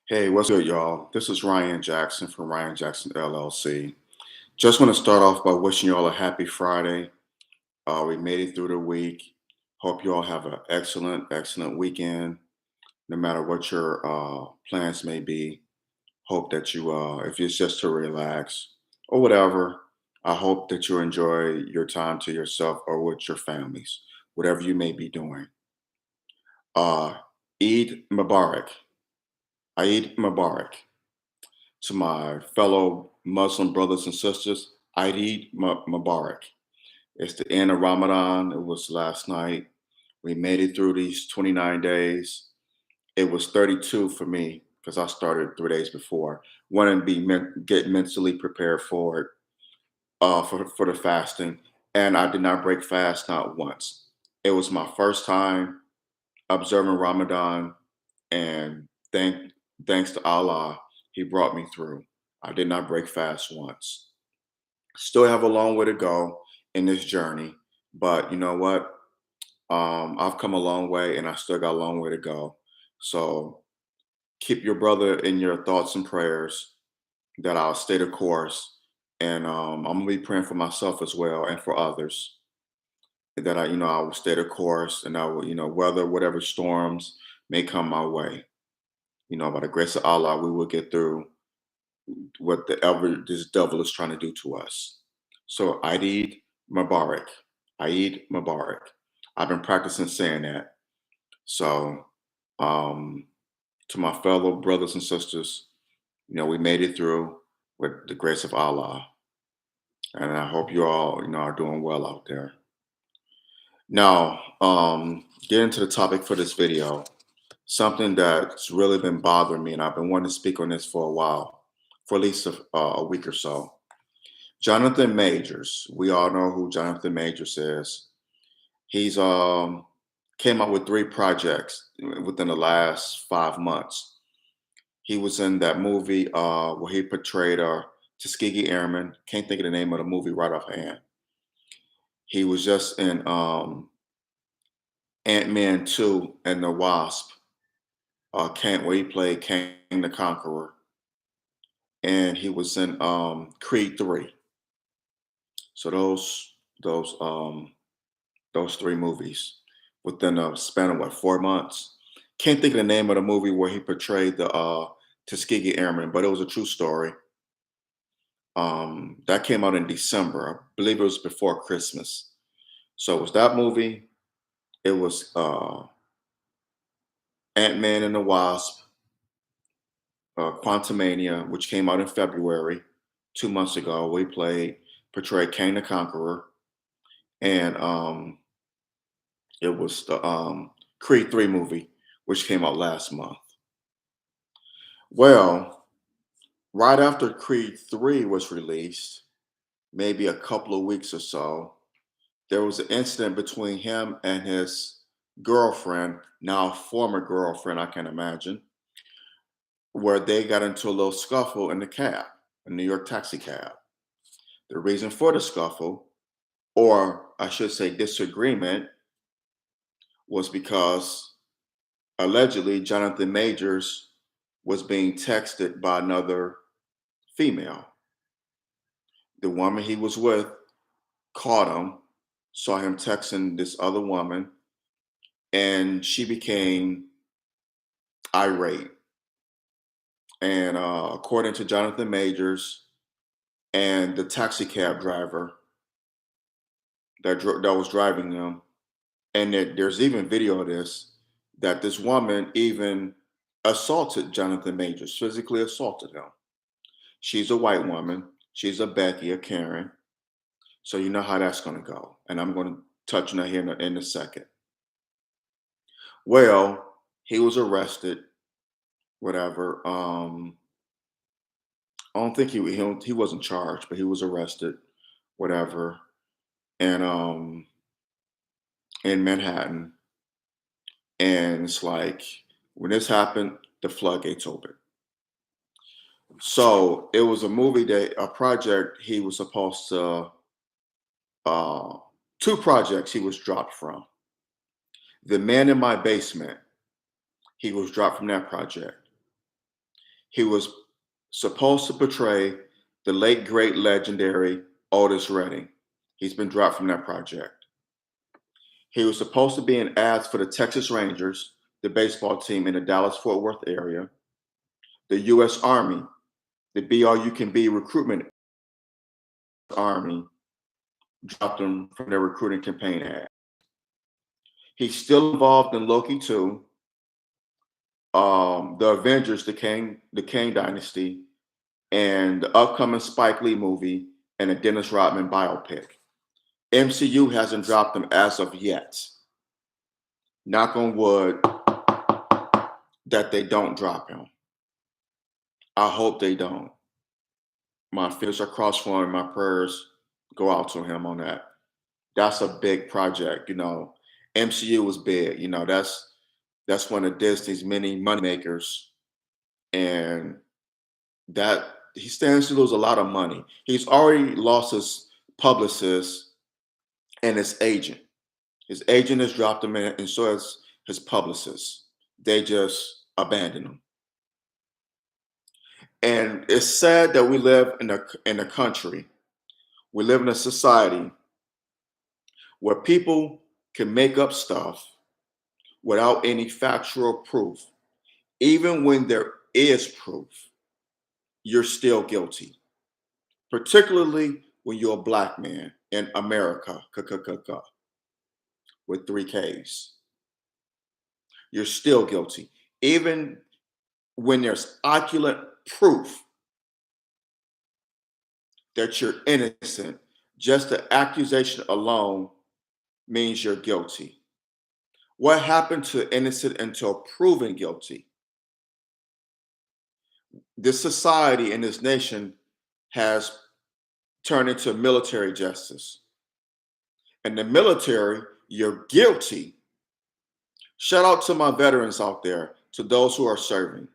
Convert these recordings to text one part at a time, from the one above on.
Hey, what's good, y'all? This is Ryan Jackson from Ryan Jackson LLC. Just want to start off by wishing you all a happy Friday. We made it through the week. Hope you all have an excellent weekend, no matter what your plans may be. Hope that if it's just to relax or whatever, I hope that you enjoy your time to yourself or with your families, whatever you may be doing. Uh, Eid Mubarak. Eid Mubarak. To my fellow Muslim brothers and sisters, Eid Mubarak. It's the end of Ramadan. It was last night. We made it through these 29 days. It was 32 for me because I started 3 days before. Wanted to get mentally prepared for it, for the fasting. And I did not break fast not once. It was my first time observing Ramadan, and thanks to Allah, He brought me through. I did not break fast once. Still have a long way to go in this journey, but you know what? I've come a long way, and I still got a long way to go. So keep your brother in your thoughts and prayers that I'll stay the course, and I'm gonna be praying for myself as well and for others that I will stay the course, and I will, weather whatever storms may come my way. By the grace of Allah, we will get through whatever this devil is trying to do to us. So Eid Mubarak. Eid Mubarak. I've been practicing saying that. So um, to my fellow brothers and sisters, we made it through with the grace of Allah. And I hope you all, are doing well out there. Now, getting to the topic for this video, something that's really been bothering me, and I've been wanting to speak on this for a while, for at least a week or so. Jonathan Majors. We all know who Jonathan Majors is. He's came out with 3 projects within the last 5 months. He was in that movie where he portrayed Tuskegee Airman. Can't think of the name of the movie right offhand. He was just in Ant-Man 2 and the Wasp. Where he played Kang the Conqueror. And he was in Creed 3. So those 3 movies within a span of what, 4 months. Can't think of the name of the movie where he portrayed the Tuskegee Airman, but it was a true story. That came out in December. I believe it was before Christmas. So it was that movie. It was Ant-Man and the Wasp, Quantumania, which came out in February, 2 months ago. We portrayed Kang the Conqueror, and it was the Creed 3 movie, which came out last month. Well, right after Creed 3 was released, maybe a couple of weeks or so, there was an incident between him and his girlfriend, now former girlfriend, I can imagine, where they got into a little scuffle in the cab, a New York taxi cab. The reason for the scuffle, or I should say disagreement, was because allegedly Jonathan Majors was being texted by another female. The woman he was with caught him, saw him texting this other woman, and she became irate. And according to Jonathan Majors and the taxi cab driver that was driving them, and there's even video of this, that this woman even assaulted Jonathan Majors, physically assaulted him. She's a white woman. She's a Becky, a Karen. So you know how that's going to go. And I'm going to touch on that here in a second. Well, he was arrested, whatever. I don't think he wasn't charged, but he was arrested, whatever. And in Manhattan. And it's like when this happened, the floodgates opened. So it was a project he was supposed to, uh, 2 projects he was dropped from. The Man in My Basement, he was dropped from that project. He was supposed to portray the late great legendary Otis Redding. He's been dropped from that project. He was supposed to be in ads for the Texas Rangers, the baseball team in the Dallas Fort Worth area, the U.S. Army, the Be All You Can Be recruitment army dropped him from their recruiting campaign ad. He's still involved in Loki 2, the Avengers, the Kang Dynasty, and the upcoming Spike Lee movie and a Dennis Rodman biopic. MCU hasn't dropped him as of yet. Knock on wood that they don't drop him. I hope they don't. My fingers are crossed for him. My prayers go out to him on that. That's a big project, MCU was big, that's one of Disney's many moneymakers, and that he stands to lose a lot of money. He's already lost his publicist and his agent. His agent has dropped him, and so has his publicist. They just abandoned him. And it's sad that we live in a country, we live in a society where people can make up stuff without any factual proof. Even when there is proof, you're still guilty, particularly when you're a black man in America, with three Ks. You're still guilty. Even when there's ocular proof that you're innocent, just the accusation alone means you're guilty. What happened to innocent until proven guilty? This society and this nation has turned into military justice. In the military, you're guilty. Shout out to my veterans out there, to those who are serving.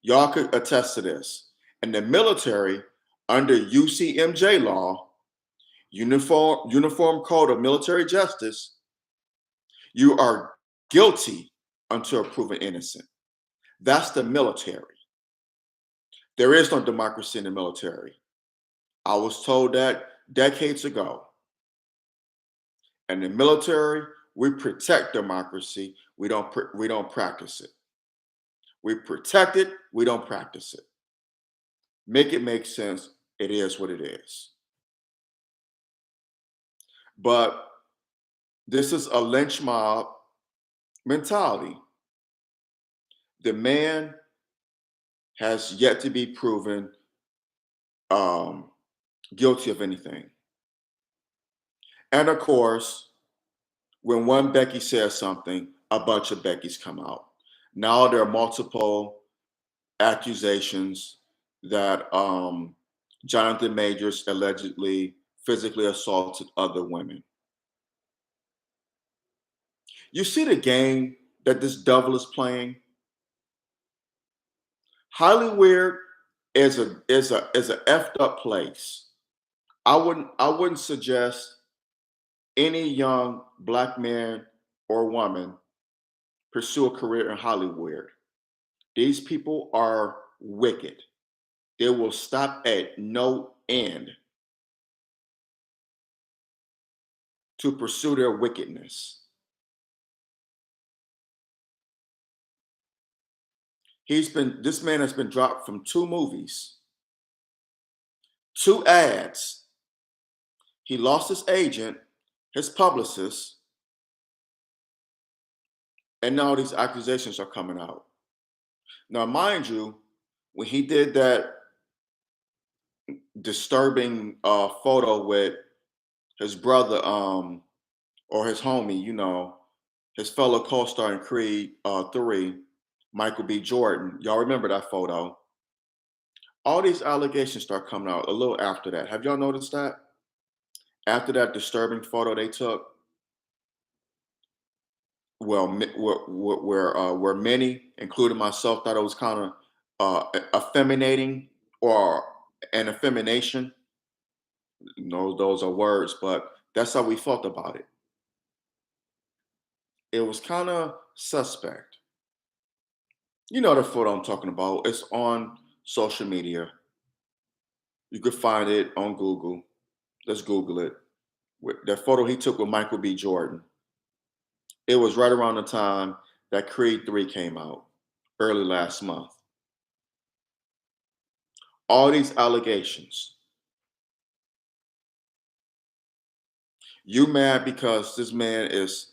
Y'all could attest to this. In the military, under UCMJ law, Uniform Code of Military Justice, you are guilty until proven innocent. That's the military. There is no democracy in the military. I was told that decades ago. In the military, we protect democracy. We don't practice it. We protect it. We don't practice it. Make it make sense. It is what it is. But this is a lynch mob mentality. The man has yet to be proven guilty of anything. And of course, when one Becky says something, a bunch of Beckys come out. Now there are multiple accusations that Jonathan Majors allegedly physically assaulted other women. You see the game that this devil is playing? Hollywood is a effed up place. I wouldn't suggest any young black man or woman pursue a career in Hollywood. These people are wicked. They will stop at no end to pursue their wickedness. This man has been dropped from 2 movies, 2 ads. He lost his agent, his publicist, and now these accusations are coming out. Now, mind you, when he did that disturbing photo with his brother or his homie, his fellow co-star in Creed 3, Michael B. Jordan. Y'all remember that photo? All these allegations start coming out a little after that. Have y'all noticed that? After that disturbing photo they took, well, where many, including myself, thought it was kind of effeminating or an effemination. Those are words, but that's how we felt about it. It was kind of suspect. You know the photo I'm talking about. It's on social media. You could find it on Google. Let's Google it. That photo he took with Michael B. Jordan. It was right around the time that Creed 3 came out, early last month. All these allegations. You mad because this man is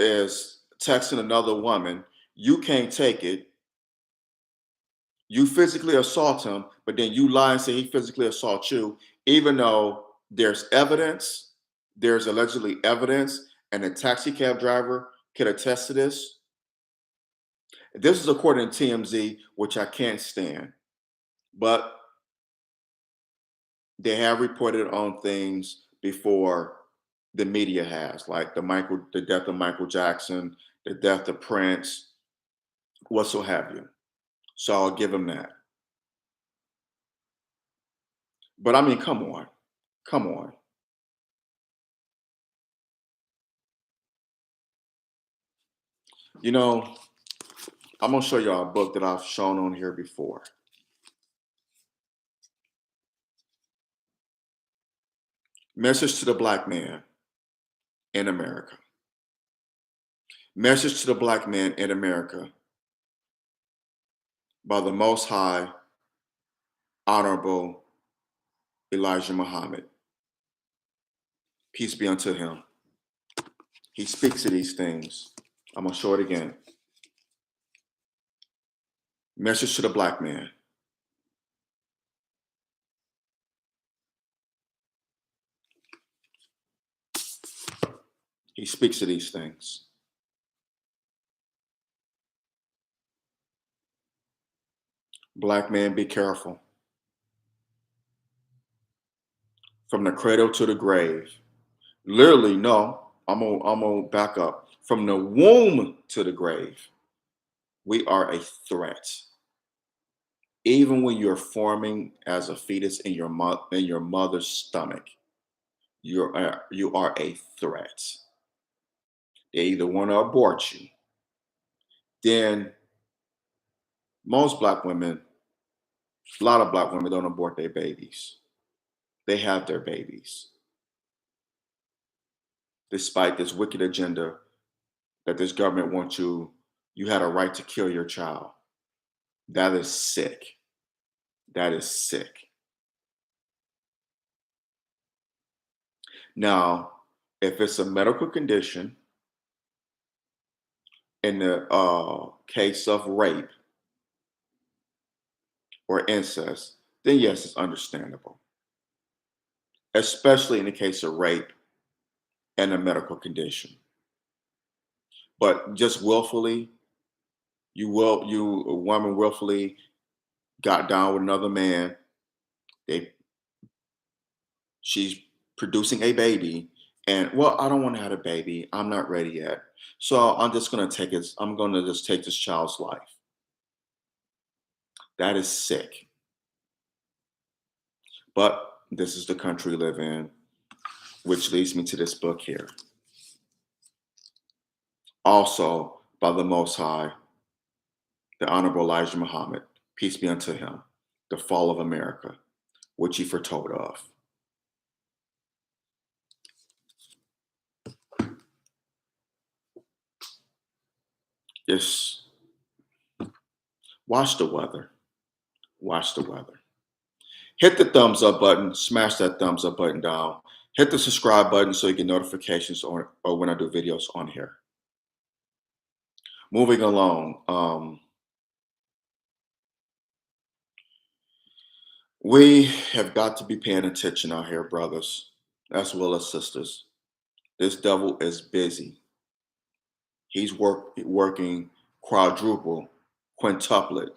texting another woman. You can't take it. You physically assault him, but then you lie and say he physically assault you, even though there's allegedly evidence, and the taxi cab driver can attest to this. This is according to TMZ, which I can't stand, but they have reported on things before the media has, like the death of Michael Jackson, the death of Prince, what so have you. So I'll give him that. But I mean, come on, come on. You know, I'm gonna show y'all a book that I've shown on here before. Message to the Black Man in America. Message to the Black Man in America by the Most High, Honorable Elijah Muhammad. Peace be unto him. He speaks of these things. I'm gonna show it again. Message to the Black Man. He speaks of these things. Black man, be careful. From the cradle to the grave. Literally, no. I'm gonna back up. From the womb to the grave, we are a threat. Even when you're forming as a fetus in your mother's stomach, you are a threat. They either want to abort you. Then most black women, a lot of black women don't abort their babies. They have their babies, despite this wicked agenda that this government wants you had a right to kill your child. That is sick. That is sick. Now, if it's a medical condition in the case of rape or incest, then yes, it's understandable, especially in the case of rape and a medical condition. But just willfully, a woman willfully got down with another man. They She's producing a baby, and well, I don't want to have a baby. I'm not ready yet. So I'm gonna just take this child's life. That is sick. But this is the country we live in, which leads me to this book here. Also by the Most High, the Honorable Elijah Muhammad, peace be unto him, The Fall of America, which he foretold of. Just watch the weather. Watch the weather. Hit the thumbs up button, smash that thumbs up button down. Hit the subscribe button so you get notifications or when I do videos on here. Moving along, we have got to be paying attention out here, brothers, as well as sisters. This devil is busy. He's working quadruple, quintuplet,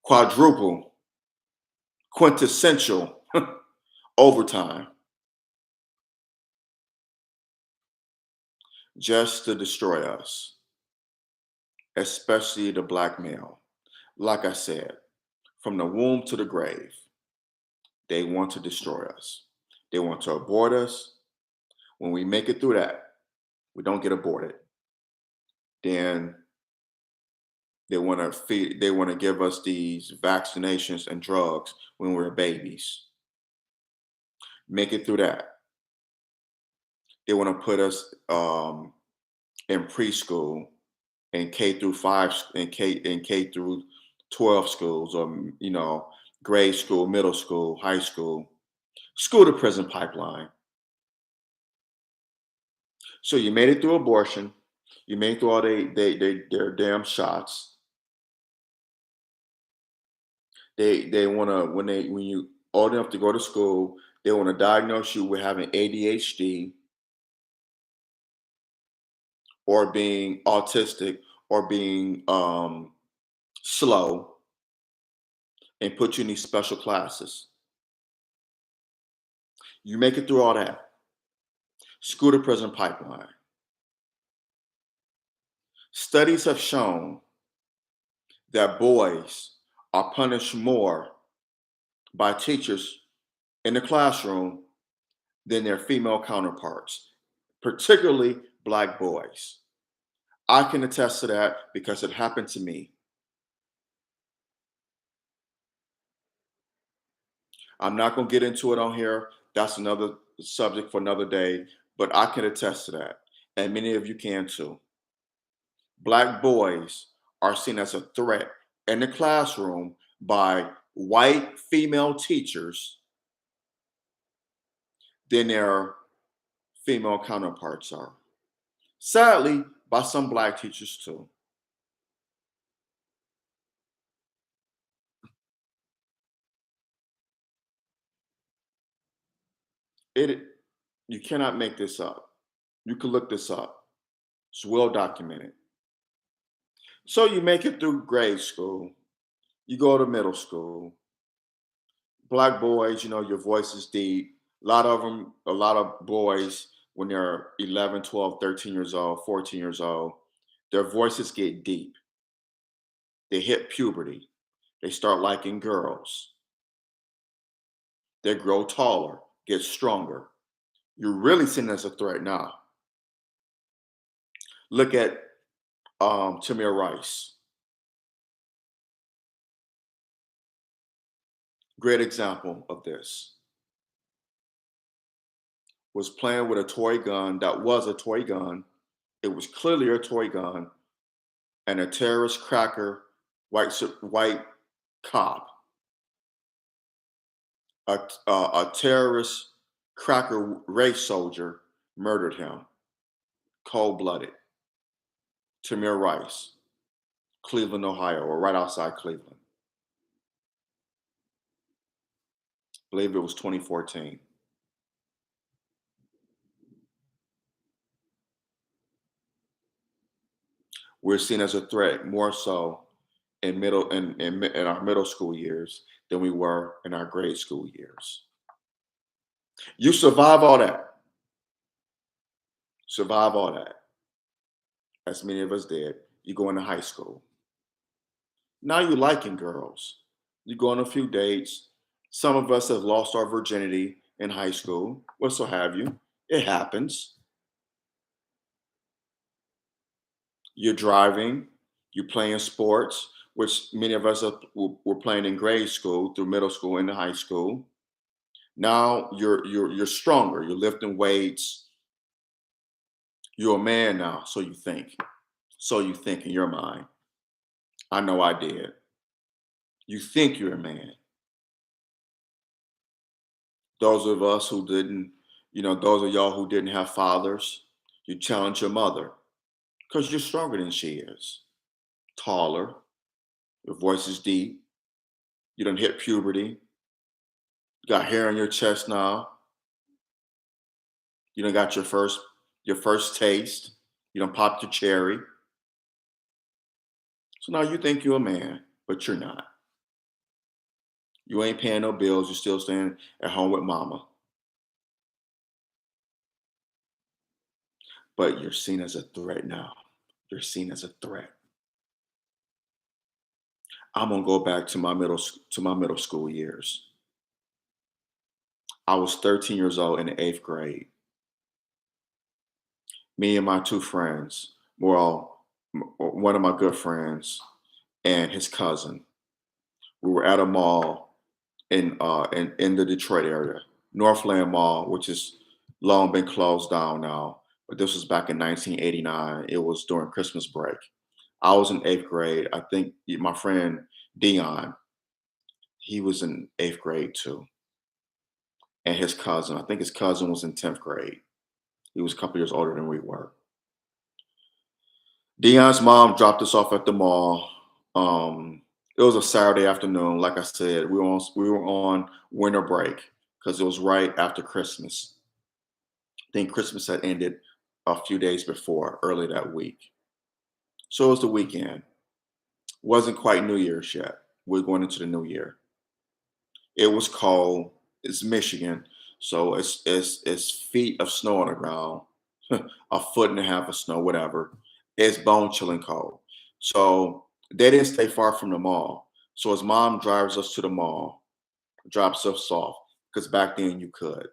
quadruple, quintessential overtime just to destroy us, especially the black male. Like I said, from the womb to the grave, they want to destroy us. They want to abort us. When we make it through that, we don't get aborted. Then They want to give us these vaccinations and drugs when we're babies. Make it through that. They want to put us in preschool and K through 5 and K through 12 schools, or grade school, middle school, high school to prison pipeline. So you made it through abortion, you made it through all their damn shots. They want to, when you old enough to go to school, they want to diagnose you with having ADHD or being autistic or being slow, and put you in these special classes. You make it through all that. School to prison pipeline. Studies have shown that boys are punished more by teachers in the classroom than their female counterparts, particularly black boys. I can attest to that because it happened to me. I'm not going to get into it on here. That's another subject for another day, but I can attest to that. And many of you can too. Black boys are seen as a threat in the classroom by white female teachers than their female counterparts are. Sadly, by some black teachers too. It You cannot make this up. You can look this up. It's well documented. So you make it through grade school, you go to middle school. Black boys, your voice is deep. A lot of boys, when they're 11, 12, 13 years old, 14 years old, their voices get deep. They hit puberty. They start liking girls. They grow taller, get stronger. You're really seen as a threat now. Look at Tamir Rice. Great example of this. Was playing with a toy gun that was a toy gun. It was clearly a toy gun, and a terrorist cracker, white cop, a terrorist cracker race soldier murdered him, cold blooded. Tamir Rice, Cleveland, Ohio, or right outside Cleveland. I believe it was 2014. We're seen as a threat more so in our middle school years than we were in our grade school years. You survive all that. Survive all that. As many of us did. You go into high school. Now you liking girls. You go on a few dates. Some of us have lost our virginity in high school. What so have you? It happens. You're driving. You're playing sports, which many of us were playing in grade school, through middle school, into high school. Now you're stronger. You're lifting weights. You're a man now, so you think. So you think in your mind. I know I did. You think you're a man. Those of us who didn't, those of y'all who didn't have fathers, you challenge your mother because you're stronger than she is. Taller, your voice is deep, you don't hit puberty, you got hair on your chest now, you don't got your first taste, you don't pop your cherry. So now you think you're a man, but you're not. You ain't paying no bills, you're still staying at home with mama. But you're seen as a threat now. You're seen as a threat. I'm gonna go back to my middle school years. I was 13 years old in the 8th grade. Me and my two friends, well, one of my good friends, and his cousin. We were at a mall in the Detroit area, Northland Mall, which is long been closed down now. But this was back in 1989. It was during Christmas break. I was in eighth grade. I think my friend Dion, he was in eighth grade too, and his cousin. I think his cousin was in 10th grade. He was a couple years older than we were. Dion's mom dropped us off at the mall. It was a Saturday afternoon. Like I said, we were on winter break because it was right after Christmas. I think Christmas had ended a few days before, early that week. So it was the weekend. Wasn't quite New Year's yet. We're going into the new year. It was cold. It's Michigan, so it's feet of snow on the ground, a foot and a half of snow, whatever. It's bone chilling cold. So they didn't stay far from the mall. So his mom drives us to the mall, drops us off because back then you could.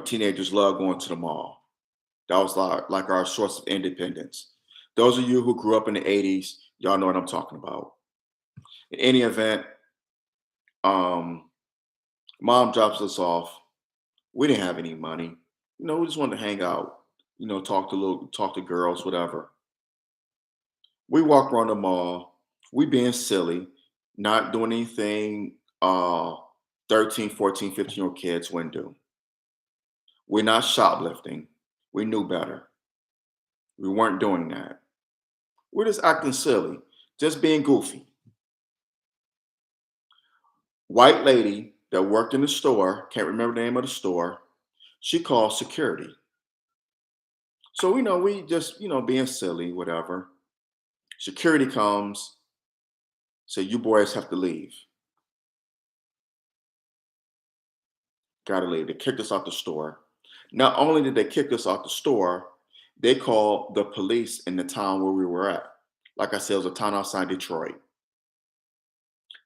Teenagers love going to the mall. That was like our source of independence. Those of you who grew up in the 80s, y'all know what I'm talking about. In any event, um, mom drops us off. We didn't have any money. We just wanted to hang out, talk to girls, whatever. We walk around the mall. We being silly, not doing anything 13, 14, 15-year-old kids wouldn't do. We're not shoplifting. We knew better. We weren't doing that. We're just acting silly, just being goofy. White lady that worked in the store, can't remember the name of the store, she called security. So we just, being silly, whatever. Security comes, say, you boys have to leave. Gotta leave. They kicked us out the store. Not only did they kick us out the store, they called the police in the town where we were at. Like I said, it was a town outside Detroit.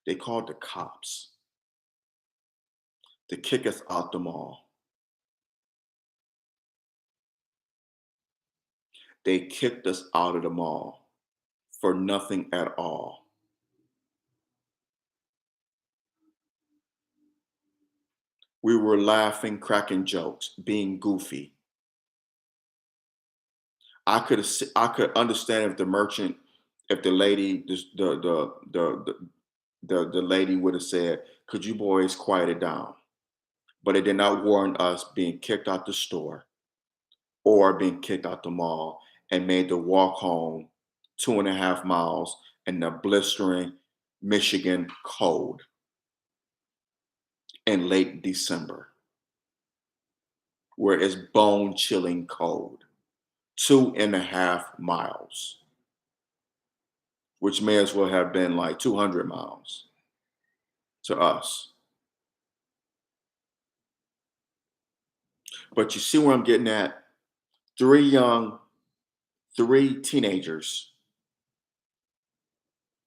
They called the cops to kick us out the mall. They kicked us out of the mall for nothing at all. We were laughing, cracking jokes, being goofy. I could understand if the merchant, if the lady, the lady would have said, "Could you boys quiet it down?" But it did not warrant us being kicked out the store or being kicked out the mall and made to walk home 2.5 miles in the blistering Michigan cold in late December, where it's bone chilling cold. 2.5 miles, which may as well have been like 200 miles to us. But you see where I'm getting at? Three young, three teenagers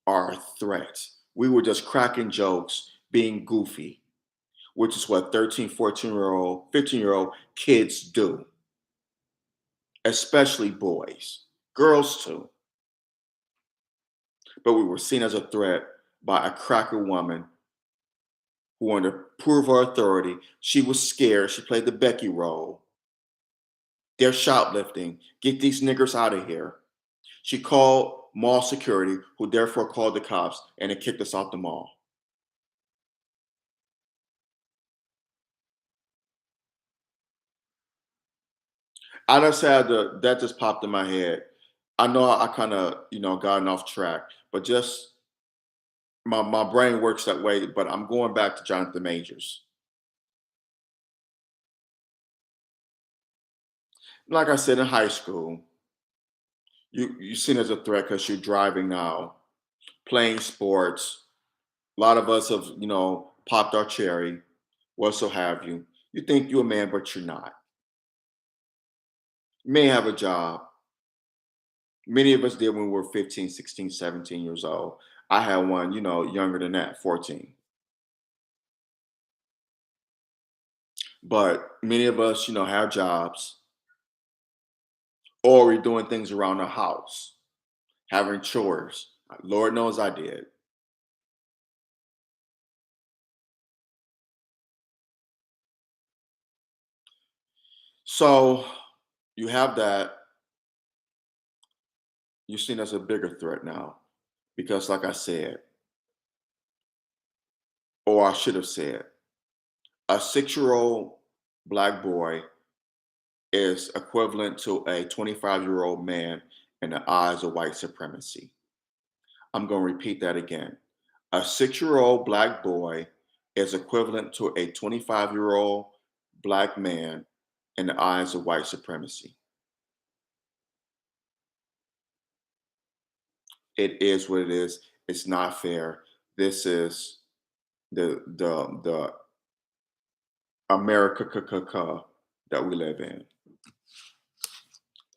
are a threat. We were just cracking jokes, being goofy, which is what 13, 14-year-old, 15-year-old kids do, especially boys, girls too. But we were seen as a threat by a cracker woman who wanted to prove her authority. She was scared. She played the Becky role. They're shoplifting. Get these niggers out of here. She called mall security, who therefore called the cops, and it kicked us out the mall. I just had that just popped in my head. I know I kind of, gotten off track, but just my brain works that way. But I'm going back to Jonathan Majors. Like I said, in high school, you seen as a threat because you're driving now, playing sports. A lot of us have, popped our cherry, what so have you. You think you're a man, but you're not. You may have a job. Many of us did when we were 15, 16, 17 years old. I had one, younger than that, 14. But many of us, have jobs or we're doing things around the house, having chores. Lord knows I did. So you have that. You're seen as a bigger threat now because, like I said, or I should have said, a 6-year-old black boy is equivalent to a 25-year-old man in the eyes of white supremacy. I'm going to repeat that again. A 6-year-old black boy is equivalent to a 25-year-old black man in the eyes of white supremacy. It is what it is. It's not fair. This is the America that we live in,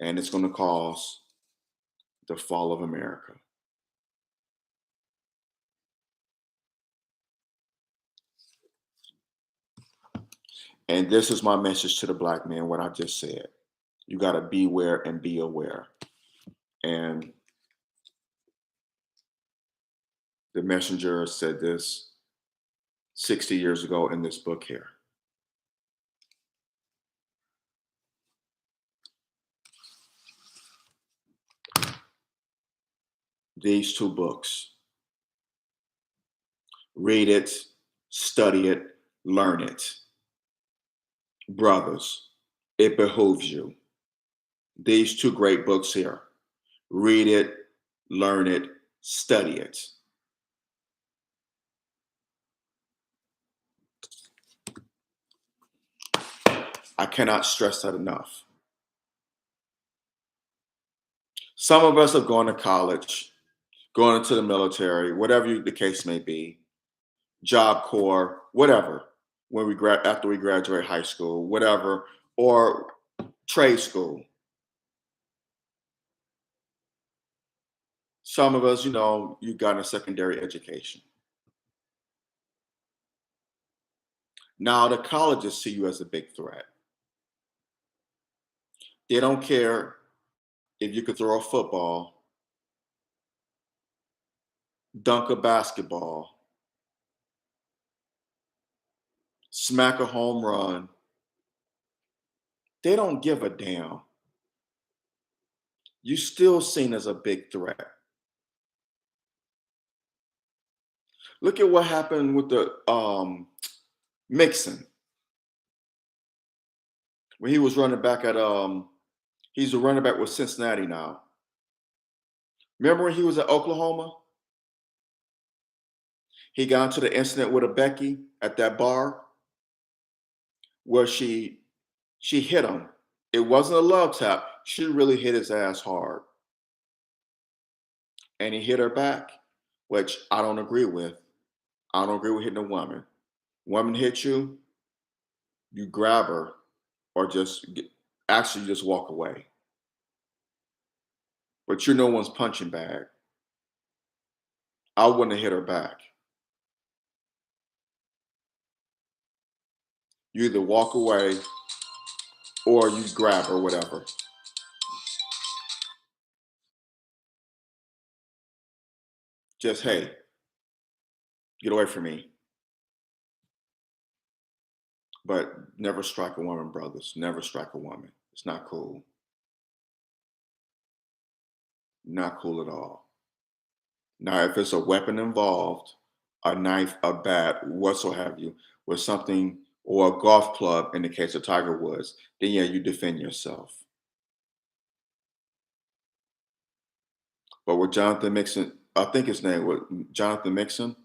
and it's going to cause the fall of America. And this is my message to the black man. What I just said. You got to beware and be aware. And the messenger said this 60 years ago in this book here. These two books. Read it, study it, learn it. Brothers, it behooves you. These two great books here. Read it, learn it, study it. I cannot stress that enough. Some of us have gone to college, going into the military, whatever the case may be, Job Corps, whatever, when after we graduate high school, whatever, or trade school. Some of us, you got a secondary education. Now the colleges see you as a big threat. They don't care if you could throw a football, dunk a basketball, smack a home run. They don't give a damn. You're still seen as a big threat. Look at what happened with the Mixon when he was running back at he's a running back with Cincinnati now. Remember when he was at Oklahoma? He got into the incident with a Becky at that bar where she hit him. It wasn't a love tap. She really hit his ass hard. And he hit her back, which I don't agree with. I don't agree with hitting a woman. Woman hit you, you grab her or actually just walk away. But you're no one's punching bag. I wouldn't have hit her back. You either walk away or you grab or whatever. Just, hey, get away from me. But never strike a woman, brothers. Never strike a woman. It's not cool. Not cool at all. Now, if it's a weapon involved, a knife, a bat, whatsoever have you, with something, or a golf club in the case of Tiger Woods, then yeah, you defend yourself. But with Jonathan Mixon, I think his name was Jonathan Mixon.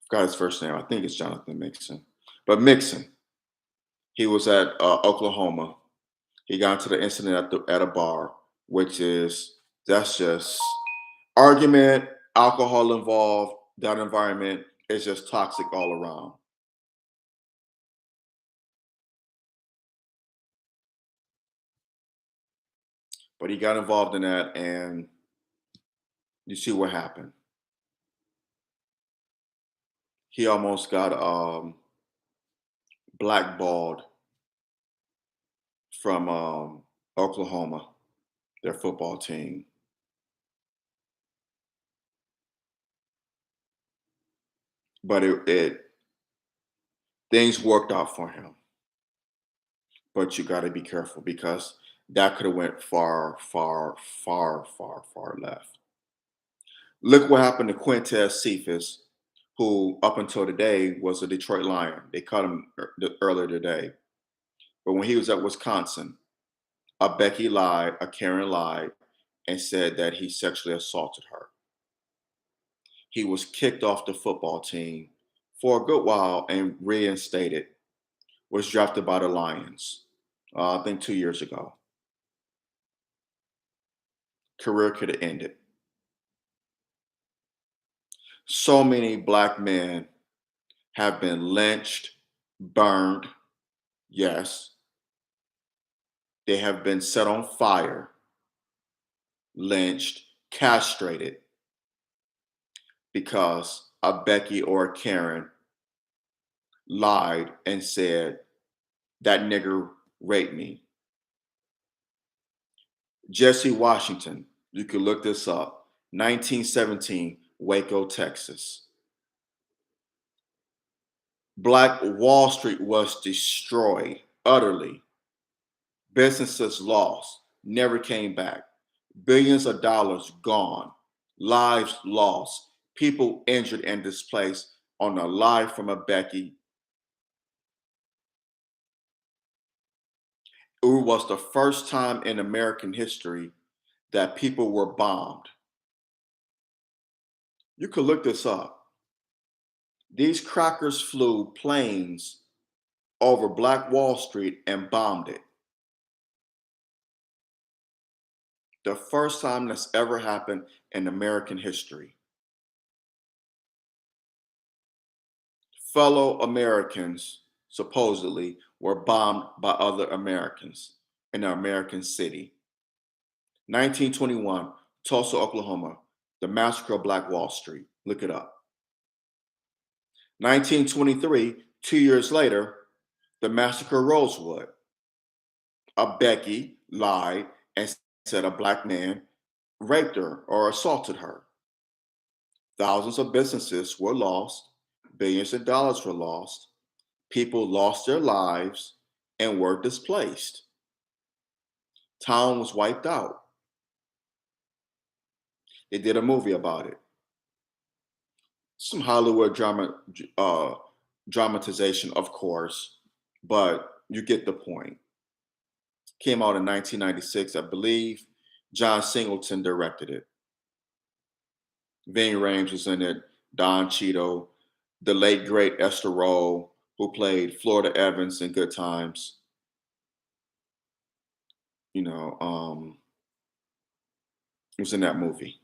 Forgot his first name. I think it's Jonathan Mixon. But Mixon, he was at Oklahoma. He got into the incident at a bar, which is that's just argument, alcohol involved. That environment is just toxic all around. But he got involved in that, and you see what happened. He almost got blackballed from Oklahoma, their football team. but it things worked out for him. But you got to be careful because that could have went far, far, far, far, far left. Look what happened to Quintez Cephas, who up until today was a Detroit Lion. They cut him earlier today. But when he was at Wisconsin, a Becky lied, a Karen lied, and said that he sexually assaulted her. He was kicked off the football team for a good while and reinstated, was drafted by the Lions, I think 2 years ago. Career could have ended. So many black men have been lynched, burned, yes. They have been set on fire, lynched, castrated because a Becky or a Karen lied and said, that nigger raped me. Jesse Washington, you can look this up, 1917, Waco, Texas. Black Wall Street was destroyed utterly. Businesses lost, never came back. Billions of dollars gone, lives lost, people injured and displaced on a lie from a Becky. It was the first time in American history that people were bombed. You could look this up. These crackers flew planes over Black Wall Street and bombed it. The first time that's ever happened in American history. Fellow Americans supposedly were bombed by other Americans in an American city. 1921, Tulsa, Oklahoma, the massacre of Black Wall Street. Look it up. 1923, 2 years later, the massacre of Rosewood. A Becky lied and said a black man raped her or assaulted her. Thousands of businesses were lost, billions of dollars were lost, people lost their lives and were displaced. Town was wiped out. They did a movie about it. Some Hollywood dramatization, of course, but you get the point. Came out in 1996, I believe. John Singleton directed it. Ving Rhames was in it. Don Cheadle, the late great Esther Rolle, who played Florida Evans in Good Times. You know, it was in that movie.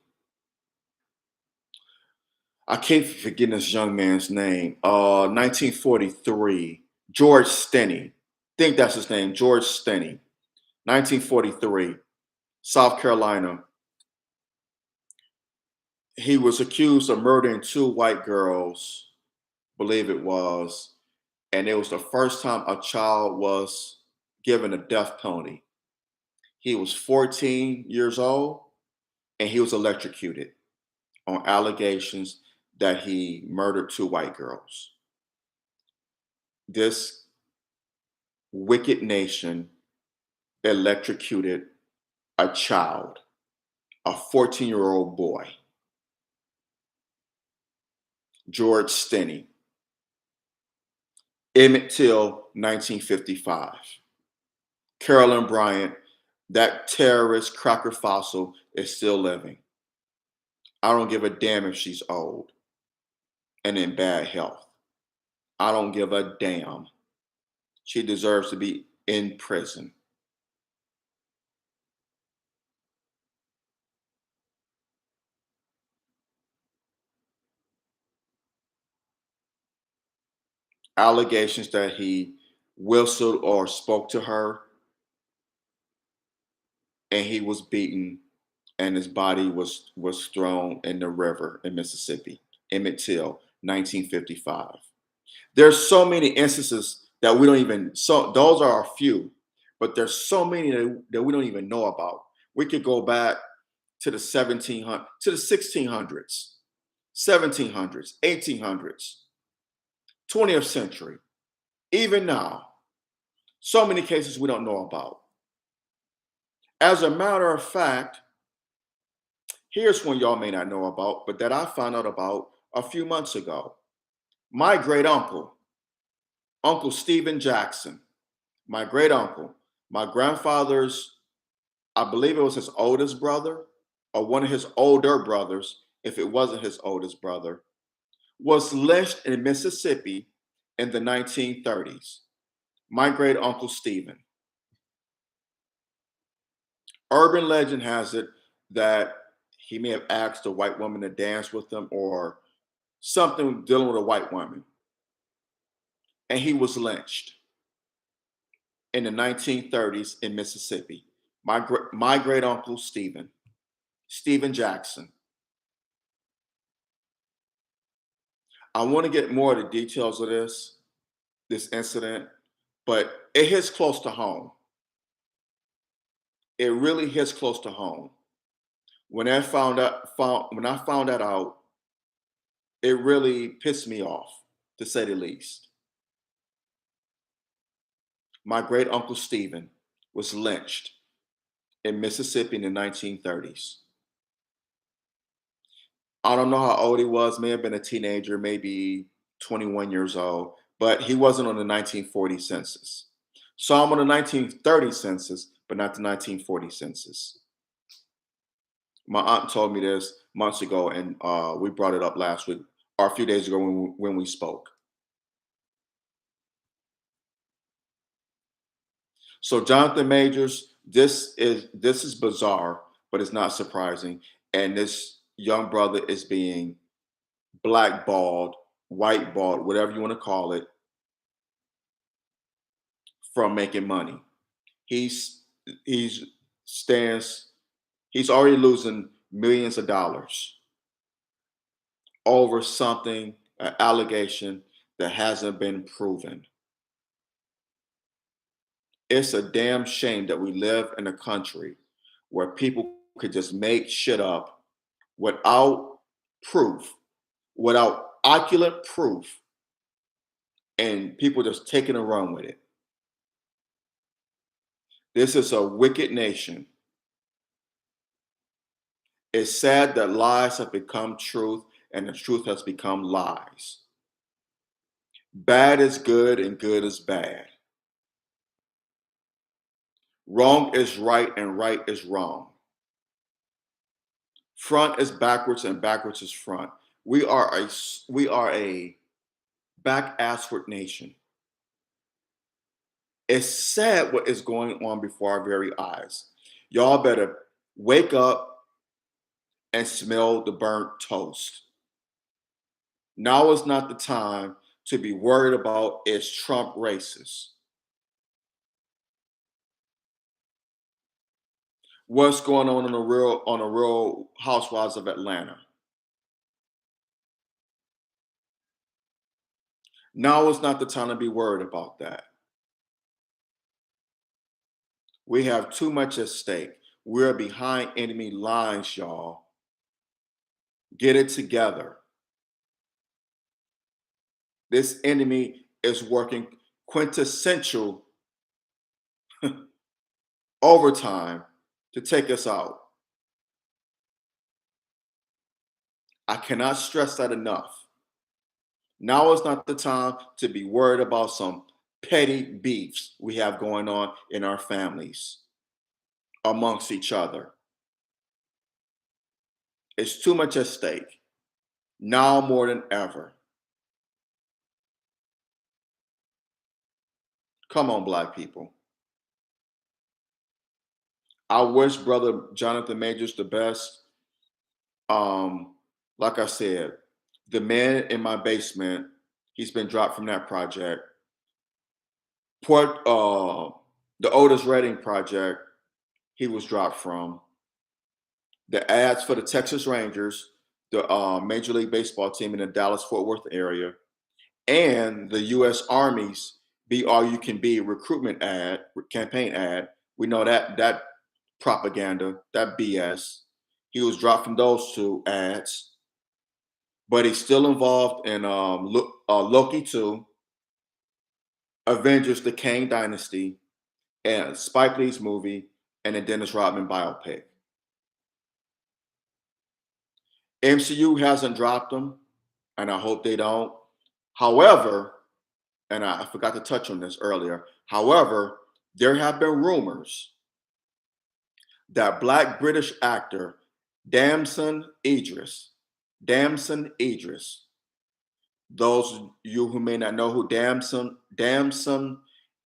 I keep forgetting this young man's name. 1943, George Stinney. Think that's his name, George Stinney. 1943, South Carolina. He was accused of murdering two white girls, believe it was, and it was the first time a child was given a death penalty. He was 14 years old and he was electrocuted on allegations that he murdered two white girls. This wicked nation electrocuted a child, a 14-year-old boy, George Stinney. Emmett Till, 1955. Carolyn Bryant, that terrorist cracker fossil, is still living. I don't give a damn if she's old and in bad health. I don't give a damn. She deserves to be in prison. Allegations that he whistled or spoke to her and he was beaten and his body was thrown in the river in Mississippi. Emmett Till, 1955. There's so many instances that we don't even, so those are a few, but there's so many that we don't even know about. We could go back to the 1600s, 1700s, 1800s. 20th century, even now. So many cases we don't know about. As a matter of fact, here's one y'all may not know about, but that I found out about a few months ago. My great uncle, Uncle Stephen Jackson, my great uncle, my grandfather's, I believe it was his oldest brother or one of his older brothers, if it wasn't his oldest brother, was lynched in Mississippi in the 1930s. My great uncle Stephen. Urban legend has it that he may have asked a white woman to dance with him or something dealing with a white woman. And he was lynched in the 1930s in Mississippi. My great uncle Stephen Jackson. I want to get more of the details of this incident, but it hits close to home. It really hits close to home. When I found that out, it really pissed me off, to say the least. My great uncle Stephen was lynched in Mississippi in the 1930s. I don't know how old he was, may have been a teenager, maybe 21 years old, but he wasn't on the 1940 census. Saw him on the 1930 census, but not the 1940 census. My aunt told me this months ago, and we brought it up last week or a few days ago when we spoke. So Jonathan Majors, this is bizarre, but it's not surprising. And this young brother is being blackballed, whiteballed, whatever you want to call it, from making money. He's he's stands he's already losing millions of dollars over something, an allegation that hasn't been proven. It's a damn shame that we live in a country where people could just make shit up without proof, without ocular proof, and people just taking a run with it. This is a wicked nation. It's sad that lies have become truth and the truth has become lies. Bad is good and good is bad. Wrong is right and right is wrong. Front is backwards and backwards is front. We are a back assward nation. It's sad what is going on before our very eyes. Y'all better wake up and smell the burnt toast. Now is not the time to be worried about is Trump racist. What's going on on the Real Housewives of Atlanta? Now is not the time to be worried about that. We have too much at stake. We're behind enemy lines, y'all. Get it together. This enemy is working quintessential overtime to take us out. I cannot stress that enough. Now is not the time to be worried about some petty beefs we have going on in our families amongst each other. It's too much at stake. Now more than ever. Come on, Black people. I wish Brother Jonathan Majors the best. Um, like I said, the man in my basement, he's been dropped from that project. Port, the Otis Redding project, he was dropped from. The ads for the Texas Rangers, the Major League Baseball team in the Dallas Fort Worth area, and the U.S. Army's "Be All You Can Be" recruitment ad, campaign ad. We know that propaganda, that BS. He was dropped from those two ads. but he's still involved in Loki 2, Avengers: The Kang Dynasty, and Spike Lee's movie, and the Dennis Rodman biopic. MCU hasn't dropped him, and I hope they don't. However, and I forgot to touch on this earlier. However, there have been rumors that Black British actor Damson Idris, those of you who may not know who Damson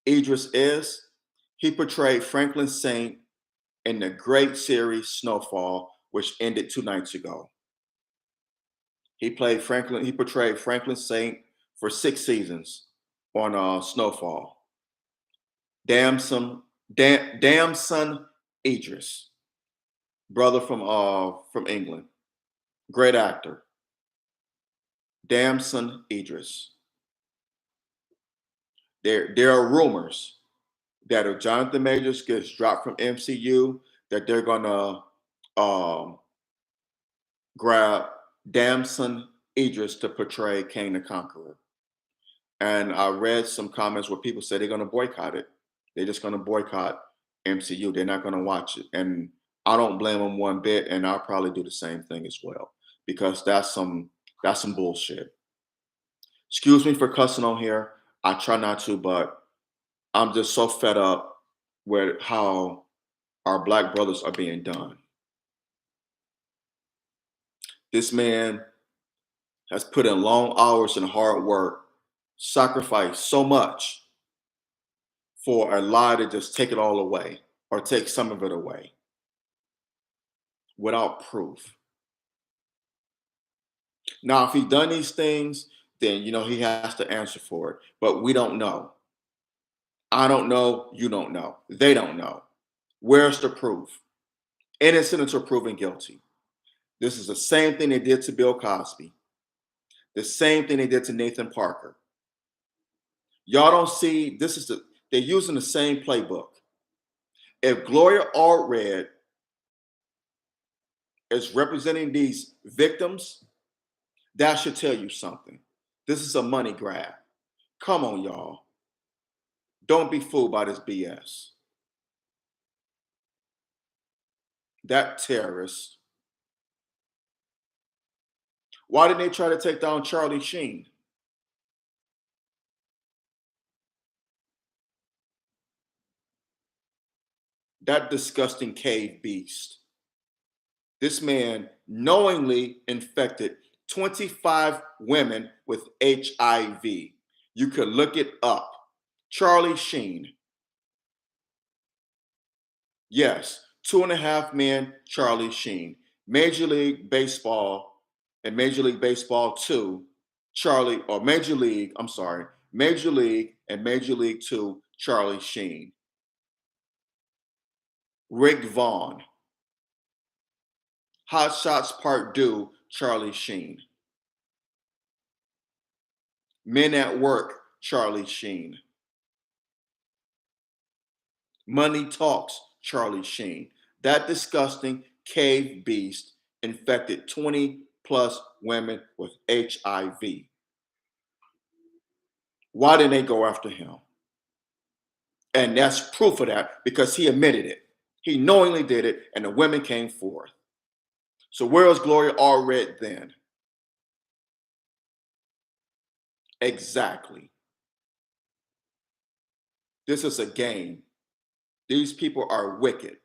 Idris is, he portrayed Franklin Saint in the great series Snowfall, which ended 2 nights ago. He portrayed Franklin Saint for 6 seasons on Snowfall. Damson Idris, brother from England, great actor. Damson Idris. There are rumors that if Jonathan Majors gets dropped from MCU, that they're gonna grab Damson Idris to portray Kang the Conqueror. And I read some comments where people said they're gonna boycott it. They're just gonna boycott MCU. They're not gonna watch it. And I don't blame them one bit, and I'll probably do the same thing as well, because that's some bullshit. Excuse me for cussing on here. I try not to, but I'm just so fed up with how our Black brothers are being done. This man has put in long hours and hard work, sacrificed so much for a lie to just take it all away or take some of it away without proof. Now, if he's done these things, then he has to answer for it. But we don't know. I don't know. You don't know. They don't know. Where's the proof? Innocent until proven guilty. This is the same thing they did to Bill Cosby. The same thing they did to Nathan Parker. Y'all don't see, they're using the same playbook. If Gloria Allred is representing these victims, that should tell you something. This is a money grab. Come on, y'all. Don't be fooled by this BS. That terrorist. Why didn't they try to take down Charlie Sheen? That disgusting cave beast. This man knowingly infected 25 women with HIV. You could look it up. Charlie Sheen. Yes, 2.5 Men, Charlie Sheen. Major League Baseball and Major League Baseball 2, Major League and Major League 2, Charlie Sheen. Rick Vaughn. Hot Shots Part 2, Charlie Sheen. Men at Work, Charlie Sheen. Money Talks, Charlie Sheen. That disgusting cave beast infected 20 plus women with HIV. Why didn't they go after him? And that's proof of that, because he admitted it. He knowingly did it, and the women came forth. So where was Gloria Allred then? Exactly. This is a game. These people are wicked.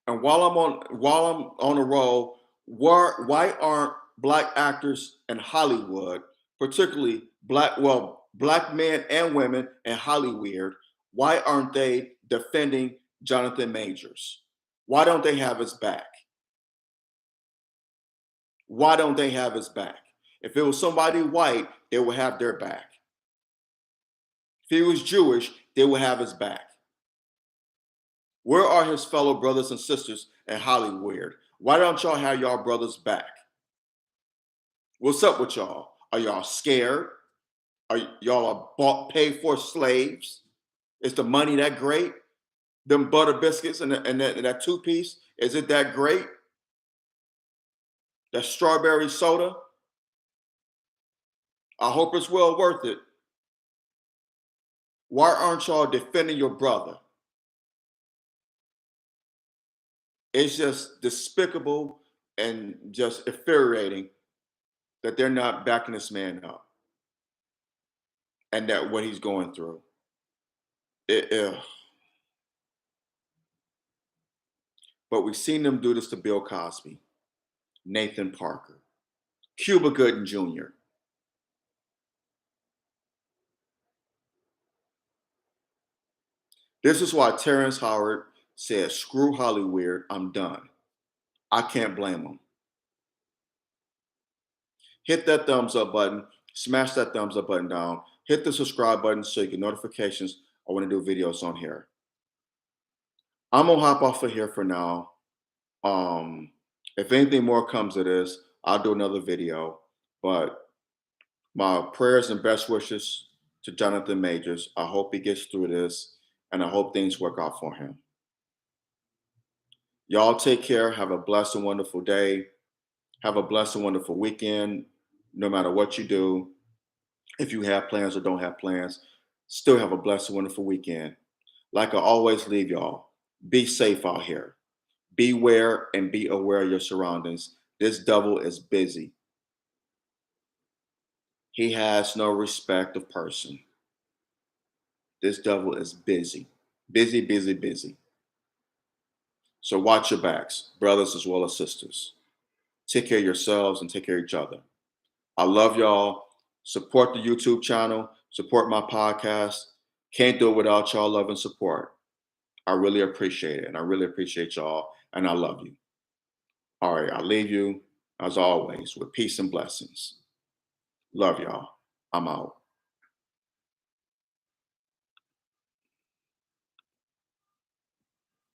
And while I'm on a roll, why aren't Black actors in Hollywood, particularly Black men and women in Hollywood, why aren't they defending Jonathan Majors? Why don't they have his back? Why don't they have his back? If it was somebody white, they would have their back. If he was Jewish, they would have his back. Where are his fellow brothers and sisters in Hollywood? Why don't y'all have y'all brothers back? What's up with y'all? Are y'all scared? Are y'all paid for slaves? Is the money that great? Them butter biscuits and that 2-piece, is it that great? That strawberry soda, I hope it's well worth it. Why aren't y'all defending your brother? It's just despicable and just infuriating that they're not backing this man up and that what he's going through. Ugh. But we've seen them do this to Bill Cosby, Nathan Parker, Cuba Gooding Jr. This is why Terrence Howard said, screw Hollywood, I'm done. I can't blame him. Hit that thumbs up button, smash that thumbs up button down, hit the subscribe button so you get notifications I want to do videos on here. I'm gonna hop off of here for now. If anything more comes of this, I'll do another video. But my prayers and best wishes to Jonathan Majors. I hope he gets through this and I hope things work out for him. Y'all take care. Have a blessed and wonderful day. Have a blessed and wonderful weekend. No matter what you do, if you have plans or don't have plans, still have a blessed and wonderful weekend. Like I always leave y'all, be safe out here. Beware and be aware of your surroundings. This devil is busy. He has no respect of person. This devil is busy. Busy, busy, busy. So watch your backs, brothers as well as sisters. Take care of yourselves and take care of each other. I love y'all. Support the YouTube channel. Support my podcast. Can't do it without y'all love and support. I really appreciate it. And I really appreciate y'all. And I love you. All right. I leave you, as always, with peace and blessings. Love y'all. I'm out.